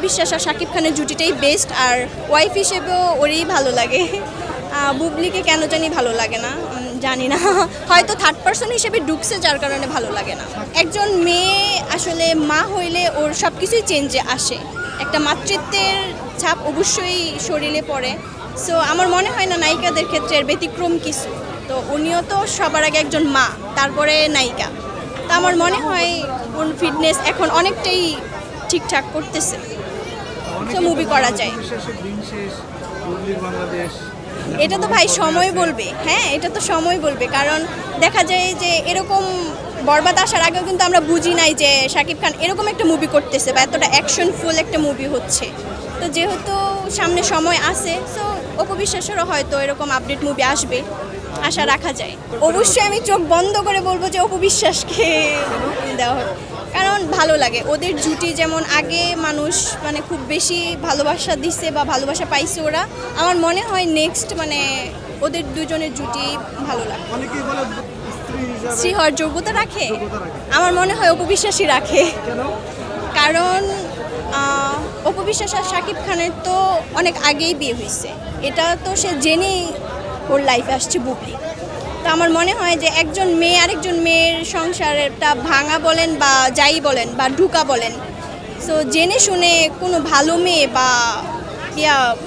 বিশ্বাস আর শাকিব খানের জুটিটাই বেস্ট, আর ওয়াইফ হিসেবেও ওরই ভালো লাগে। বুবলিকে কেন জানি ভালো লাগে না, জানি না, হয়তো থার্ড পার্সন হিসেবে ঢুকছে যার কারণে ভালো লাগে না। একজন মেয়ে আসলে মা হইলে ওর সব কিছুই চেঞ্জে আসে, একটা মাতৃত্বের ছাপ অবশ্যই শরীরে পড়ে। সো আমার মনে হয় না নায়িকাদের ক্ষেত্রে এর ব্যতিক্রম কিছু। তো উনিও তো সবার আগে একজন মা, তারপরে নায়িকা। তা আমার মনে হয় ওর ফিটনেস এখন অনেকটাই ঠিকঠাক করতেছে, তো মুভি করা যায়। এটা তো ভাই সময় বলবে, হ্যাঁ এটা তো সময় বলবে, কারণ দেখা যায় যে এরকম বরবাদ আসার আগেও কিন্তু আমরা বুঝি নাই যে শাকিব খান এরকম একটা মুভি করতেছে বা এতটা অ্যাকশনফুল একটা মুভি হচ্ছে। তো যেহেতু সামনে সময় আছে, সো অপু বিশ্বাসেরও হয়তো এরকম আপডেট মুভি আসবে, আশা রাখা যায়। অবশ্যই আমি চোখ বন্ধ করে বলবো যে অপু বিশ্বাসকে দেওয়া হবে, কারণ ভালো লাগে ওদের জুটি। যেমন আগে মানুষ মানে খুব বেশি ভালোবাসা দিচ্ছে বা ভালোবাসা পাইছে ওরা, আমার মনে হয় নেক্সট মানে ওদের দুজনের জুটি ভালো লাগে। স্ত্রী হওয়ার যোগ্যতা রাখে, আমার মনে হয় অপু বিশ্বাসই রাখে। কারণ অপু বিশ্বাস আর শাকিব খানের তো অনেক আগেই বিয়ে হয়েছে, এটা তো সে জেনেই ওর লাইফে আসছে বুবলি। তো আমার মনে হয় যে একজন মেয়ে আরেকজন মেয়ের সংসারটা ভাঙা বলেন বা যাই বলেন বা ঢুকা বলেন, সো জেনে শুনে কোনো ভালো মেয়ে বা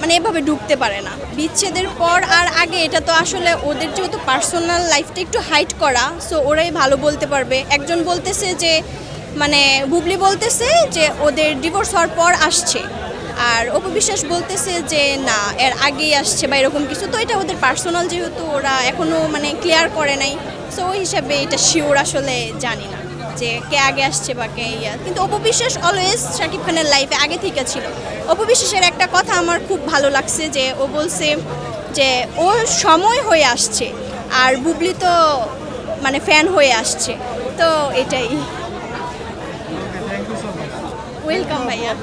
মানে এভাবে ঢুকতে পারে না। বিচ্ছেদের পর আর আগে এটা তো আসলে ওদের যেহেতু পার্সোনাল লাইফটা একটু হাইড করা, সো ওরাই ভালো বলতে পারবে। একজন বলতেছে যে মানে বুবলি বলতেছে যে ওদের ডিভোর্স হওয়ার পর আসছে, আর অপু বিশ্বাস বলতেছে যে না এর আগেই আসছে বা এরকম কিছু। তো এটা ওদের পার্সোনাল, যেহেতু ওরা এখনও মানে ক্লিয়ার করে নাই, সো ওই হিসাবে এটা শিওর আসলে জানি না যে কে আগে আসছে বা কে কিন্তু অপু বিশ্বাস অলওয়েজ শাকিব খানের লাইফে আগে থেকে ছিল। অপু বিশ্বাসের একটা কথা আমার খুব ভালো লাগছে যে ও বলছে যে ও সময় হয়ে আসছে আর বুবলি তো মানে ফ্যান হয়ে আসছে। তো এটাই। ওয়েলকাম ভাইয়া।